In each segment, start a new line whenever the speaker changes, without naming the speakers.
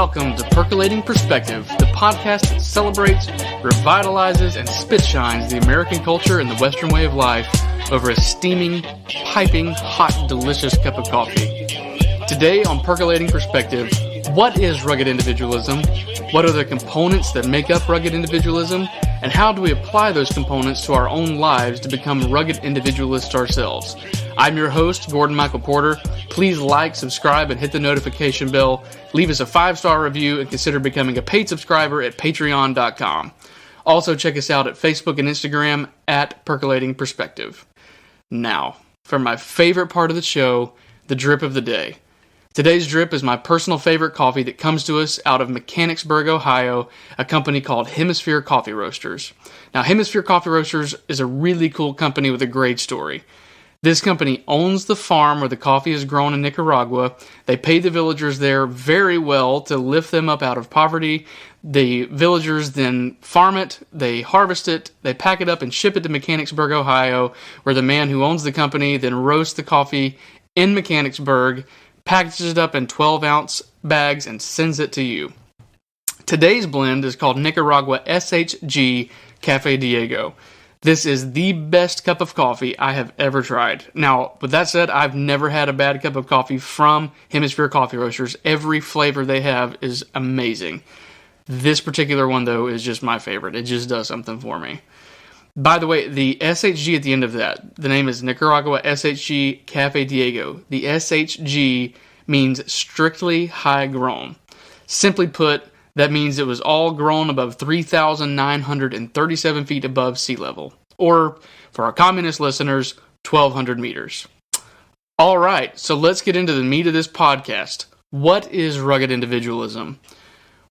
Welcome to Percolating Perspective, the podcast that celebrates, revitalizes, and spit-shines the American culture and the Western way of life over a steaming, piping, hot, delicious cup of coffee. Today on Percolating Perspective, what is rugged individualism? What are the components that make up rugged individualism? And how do we apply those components to our own lives to become rugged individualists ourselves? I'm your host, Gordon Michael Porter. Please like, subscribe, and hit the notification bell. Leave us a 5-star review and consider becoming a paid subscriber at patreon.com. Also, check us out at Facebook and Instagram at Percolating Perspective. Now, for my favorite part of the show, the drip of the day. Today's drip is my personal favorite coffee that comes to us out of Mechanicsburg, Ohio, a company called Hemisphere Coffee Roasters. Now, Hemisphere Coffee Roasters is a really cool company with a great story. This company owns the farm where the coffee is grown in Nicaragua. They pay the villagers there very well to lift them up out of poverty. The villagers then farm it, they harvest it, they pack it up and ship it to Mechanicsburg, Ohio, where the man who owns the company then roasts the coffee in Mechanicsburg, packages it up in 12-ounce bags, and sends it to you. Today's blend is called Nicaragua SHG Cafe Diego. This is the best cup of coffee I have ever tried. Now, with that said, I've never had a bad cup of coffee from Hemisphere Coffee Roasters. Every flavor they have is amazing. This particular one, though, is just my favorite. It just does something for me. By the way, the SHG at the end of that, the name is Nicaragua SHG Cafe Diego. The SHG means strictly high grown. Simply put, that means it was all grown above 3,937 feet above sea level. Or, for our communist listeners, 1,200 meters. All right, so let's get into the meat of this podcast. What is rugged individualism?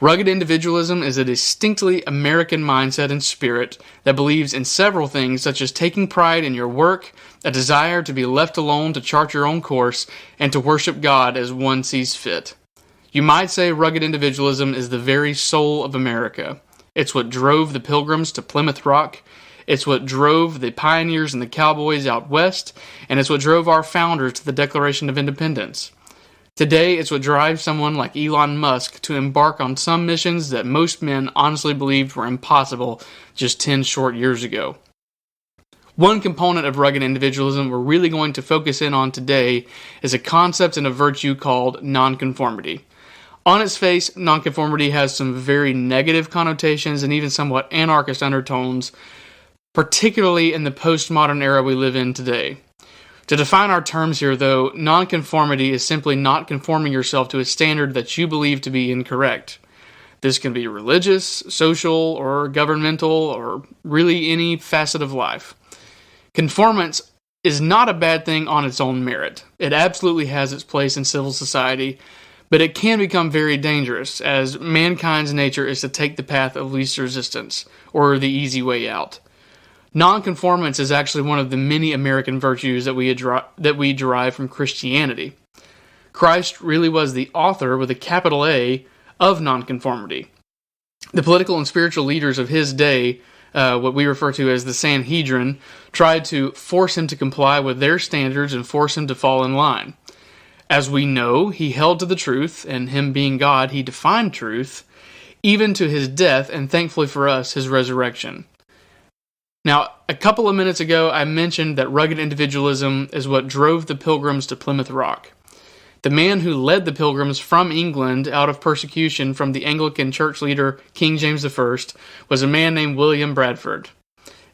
Rugged individualism is a distinctly American mindset and spirit that believes in several things such as taking pride in your work, a desire to be left alone to chart your own course, and to worship God as one sees fit. You might say rugged individualism is the very soul of America. It's what drove the Pilgrims to Plymouth Rock. It's what drove the pioneers and the cowboys out west, and it's what drove our founders to the Declaration of Independence. Today, it's what drives someone like Elon Musk to embark on some missions that most men honestly believed were impossible just 10 short years ago. One component of rugged individualism we're really going to focus in on today is a concept and a virtue called nonconformity. On its face, nonconformity has some very negative connotations and even somewhat anarchist undertones, particularly in the postmodern era we live in today. To define our terms here, though, nonconformity is simply not conforming yourself to a standard that you believe to be incorrect. This can be religious, social, or governmental, or really any facet of life. Conformance is not a bad thing on its own merit. It absolutely has its place in civil society, but it can become very dangerous, as mankind's nature is to take the path of least resistance, or the easy way out. Nonconformance is actually one of the many American virtues that we derive from Christianity. Christ really was the author, with a capital A, of nonconformity. The political and spiritual leaders of his day, what we refer to as the Sanhedrin, tried to force him to comply with their standards and force him to fall in line. As we know, he held to the truth, and him being God, he defined truth, even to his death, and thankfully for us, his resurrection. Now, a couple of minutes ago, I mentioned that rugged individualism is what drove the Pilgrims to Plymouth Rock. The man who led the Pilgrims from England out of persecution from the Anglican church leader King James I was a man named William Bradford.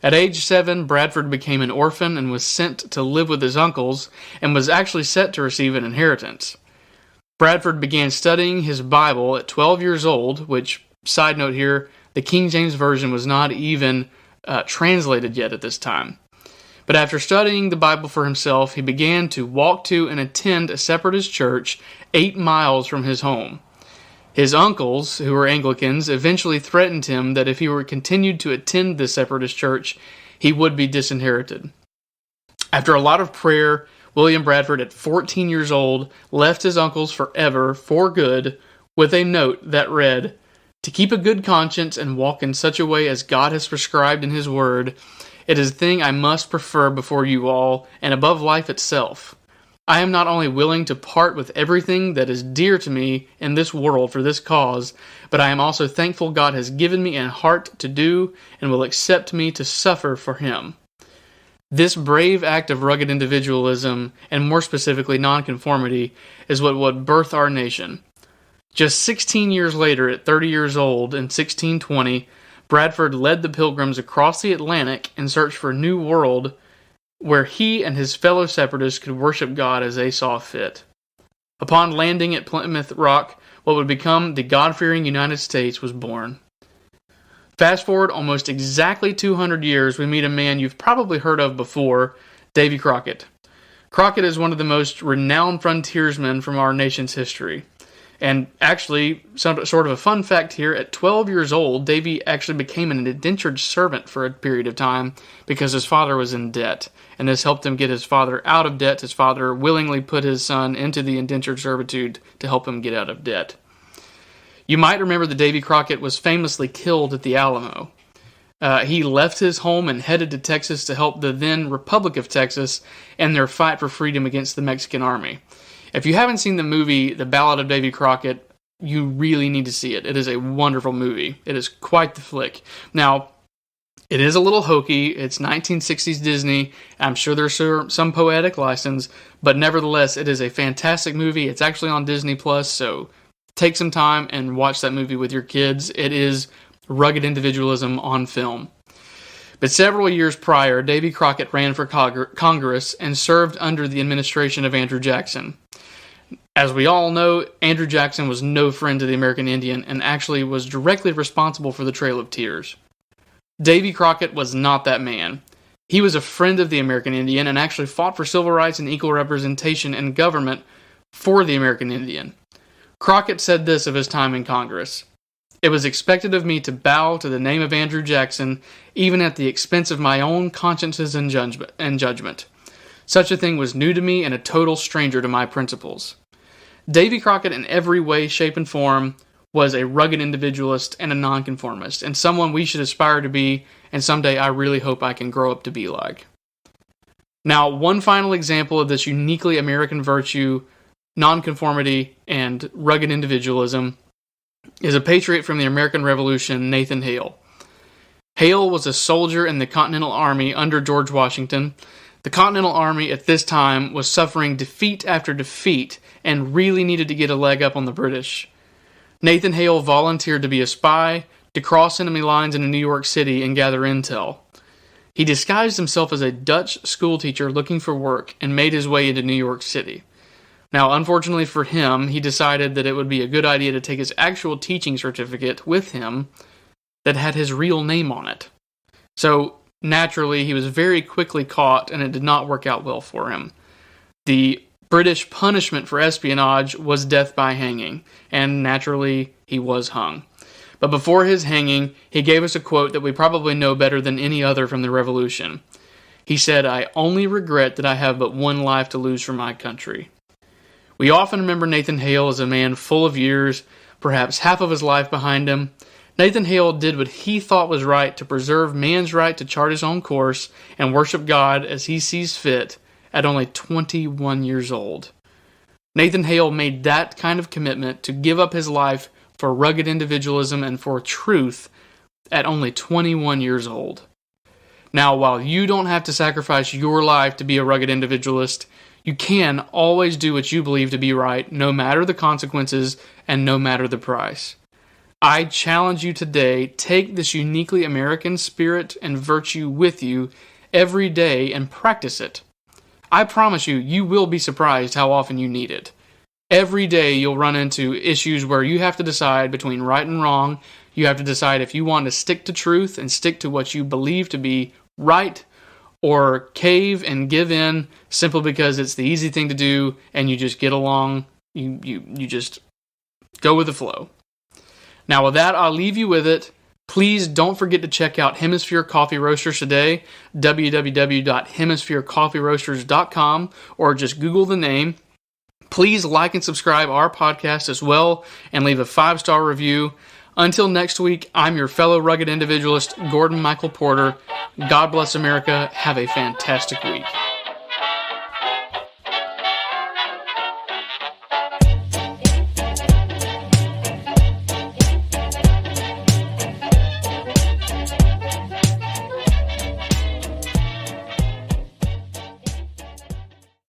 At age 7, Bradford became an orphan and was sent to live with his uncles and was actually set to receive an inheritance. Bradford began studying his Bible at 12 years old, which, side note here, the King James Version was not even translated yet at this time. But after studying the Bible for himself, he began to walk to and attend a separatist church 8 miles from his home. His uncles, who were Anglicans, eventually threatened him that if he were continued to attend this separatist church, he would be disinherited. After a lot of prayer, William Bradford, at 14 years old, left his uncles forever, for good, with a note that read, "To keep a good conscience and walk in such a way as God has prescribed in His Word, it is a thing I must prefer before you all, and above life itself. I am not only willing to part with everything that is dear to me in this world for this cause, but I am also thankful God has given me a heart to do and will accept me to suffer for Him. This brave act of rugged individualism, and more specifically nonconformity, is what would birth our nation. Just 16 years later, at 30 years old, in 1620, Bradford led the Pilgrims across the Atlantic in search for a new world where he and his fellow separatists could worship God as they saw fit. Upon landing at Plymouth Rock, what would become the God-fearing United States was born. Fast forward almost exactly 200 years, we meet a man you've probably heard of before, Davy Crockett. Crockett is one of the most renowned frontiersmen from our nation's history. And actually, sort of a fun fact here, at 12 years old, Davy actually became an indentured servant for a period of time because his father was in debt. And this helped him get his father out of debt. His father willingly put his son into the indentured servitude to help him get out of debt. You might remember that Davy Crockett was famously killed at the Alamo. He left his home and headed to Texas to help the then Republic of Texas in their fight for freedom against the Mexican army. If you haven't seen the movie The Ballad of Davy Crockett, you really need to see it. It is a wonderful movie. It is quite the flick. Now, it is a little hokey. It's 1960s Disney. I'm sure there's some poetic license, but nevertheless, it is a fantastic movie. It's actually on Disney Plus, so take some time and watch that movie with your kids. It is rugged individualism on film. But several years prior, Davy Crockett ran for Congress and served under the administration of Andrew Jackson. As we all know, Andrew Jackson was no friend to the American Indian and actually was directly responsible for the Trail of Tears. Davy Crockett was not that man. He was a friend of the American Indian and actually fought for civil rights and equal representation in government for the American Indian. Crockett said this of his time in Congress: "It was expected of me to bow to the name of Andrew Jackson, even at the expense of my own consciences and judgment. Such a thing was new to me and a total stranger to my principles." Davy Crockett, in every way, shape, and form, was a rugged individualist and a nonconformist, and someone we should aspire to be, and someday I really hope I can grow up to be like. Now, one final example of this uniquely American virtue, nonconformity, and rugged individualism, is a patriot from the American Revolution, Nathan Hale. Hale was a soldier in the Continental Army under George Washington. The Continental Army at this time was suffering defeat after defeat and really needed to get a leg up on the British. Nathan Hale volunteered to be a spy, to cross enemy lines into New York City and gather intel. He disguised himself as a Dutch schoolteacher looking for work and made his way into New York City. Now, unfortunately for him, he decided that it would be a good idea to take his actual teaching certificate with him that had his real name on it. So, naturally, he was very quickly caught, and it did not work out well for him. The British punishment for espionage was death by hanging, and naturally, he was hung. But before his hanging, he gave us a quote that we probably know better than any other from the Revolution. He said, "I only regret that I have but one life to lose for my country." We often remember Nathan Hale as a man full of years, perhaps half of his life behind him. Nathan Hale did what he thought was right to preserve man's right to chart his own course and worship God as he sees fit at only 21 years old. Nathan Hale made that kind of commitment to give up his life for rugged individualism and for truth at only 21 years old. Now, while you don't have to sacrifice your life to be a rugged individualist, you can always do what you believe to be right, no matter the consequences and no matter the price. I challenge you today, take this uniquely American spirit and virtue with you every day and practice it. I promise you, you will be surprised how often you need it. Every day you'll run into issues where you have to decide between right and wrong. You have to decide if you want to stick to truth and stick to what you believe to be right, or cave and give in simply because it's the easy thing to do and you just get along, you just go with the flow. Now with that, I'll leave you with it. Please don't forget to check out Hemisphere Coffee Roasters today, www.hemispherecoffeeroasters.com, or just Google the name. Please like and subscribe our podcast as well and leave a 5-star review. Until next week, I'm your fellow rugged individualist, Gordon Michael Porter. God bless America. Have a fantastic week.